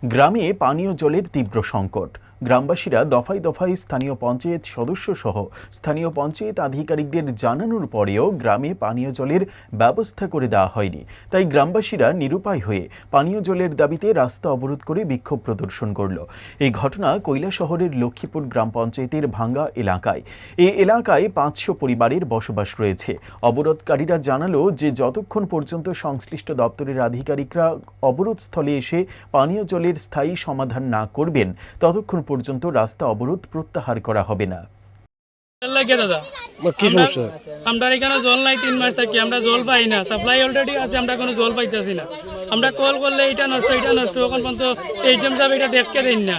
গ্রামে পানীয় জলের তীব্র সংকট। গ্রামবাসীরা দফায় দফায় স্থানীয় পঞ্চায়েত সদস্য সহ স্থানীয় পঞ্চায়েত আধিকারিকদের জানানোর পরেও গ্রামে পানীয় জলের ব্যবস্থা করে দেওয়া হয়নি। তাই গ্রামবাসীরা নিরুপায় হয়ে পানীয় জলের দাবিতে রাস্তা অবরোধ করে বিক্ষোভ প্রদর্শন করল। এই ঘটনা কৈলাসহরের লক্ষ্মীপুর গ্রাম পঞ্চায়েতের ভাঙ্গা এলাকায়। এই এলাকায় 500 পরিবারের বসবাস রয়েছে। অবরোধকারীরা জানালো যে যতক্ষণ পর্যন্ত সংশ্লিষ্ট দপ্তরের আধিকারিকরা অবরোধস্থলে এসে পানীয় জলের স্থায়ী সমাধান না করবেন ততক্ষণ পর্যন্ত রাস্তা অবরোধ প্রত্যাহার করা হবে না। আমরা এখানে জল নাই 3 মাস থাকি, আমরা জল পাই না। সাপ্লাই অলরেডি আছে, আমরা কোনো জল পাইতেছি না। আমরা কল করলে এটা নষ্ট এখন পর্যন্ত এইচএম সাহেব এটা দেখতে দেন না।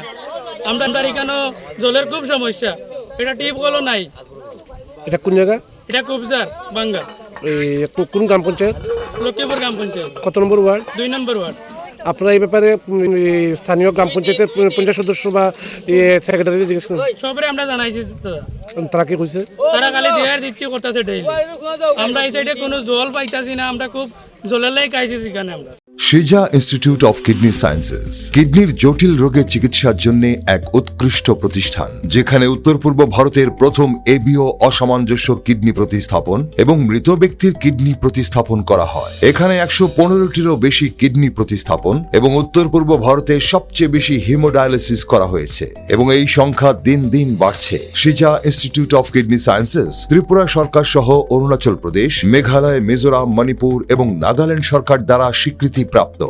আমরা এখানে জলের খুব সমস্যা, এটা টিপ কলও নাই। এটা কোন জায়গা? এটা কুবজার বাঙ্গা। কোন গ্রাম পঞ্চায়েত? লক্ষ্মীপুর গ্রাম পঞ্চায়েত। কত নম্বর ওয়ার্ড? 2 নম্বর ওয়ার্ড। আপনারা এই ব্যাপারে স্থানীয় গ্রাম পঞ্চায়েতের পঞ্চায়েত সদস্য বা সেক্রেটারি জিজ্ঞেস সবরে আমরা জানাইছি দাদা। তারা কি কইছে? তারা খালি দেয়ার দিচ্ছি করতেছে ডেইলি। আমরা এই সাইডে কোনো জল পাইতাছি না, আমরা খুব জলের লাই খাইছি সেখানে আমরা। সিজা ইনস্টিটিউট অফ কিডনি সায়েন্সেস কিডনির জটিল রোগের চিকিৎসার জন্য এক উৎকৃষ্ট প্রতিষ্ঠান, যেখানে উত্তর পূর্ব ভারতের প্রথম এবিও অসামঞ্জস্য কিডনি প্রতিস্থাপন এবং মৃত ব্যক্তির কিডনি প্রতিস্থাপন করা হয়। এখানে 115টিরও বেশি কিডনি প্রতিস্থাপন এবং উত্তর পূর্ব ভারতের সবচেয়ে বেশি হিমোডায়ালিসিস করা হয়েছে এবং এই সংখ্যা দিন দিন বাড়ছে। সিজা institute of kidney sciences Tripura সরকার সহ অরুণাচল প্রদেশ, মেঘালয়, মিজোরাম, মণিপুর এবং নাগাল্যান্ড সরকার দ্বারা স্বীকৃতি প্রাপ্ত।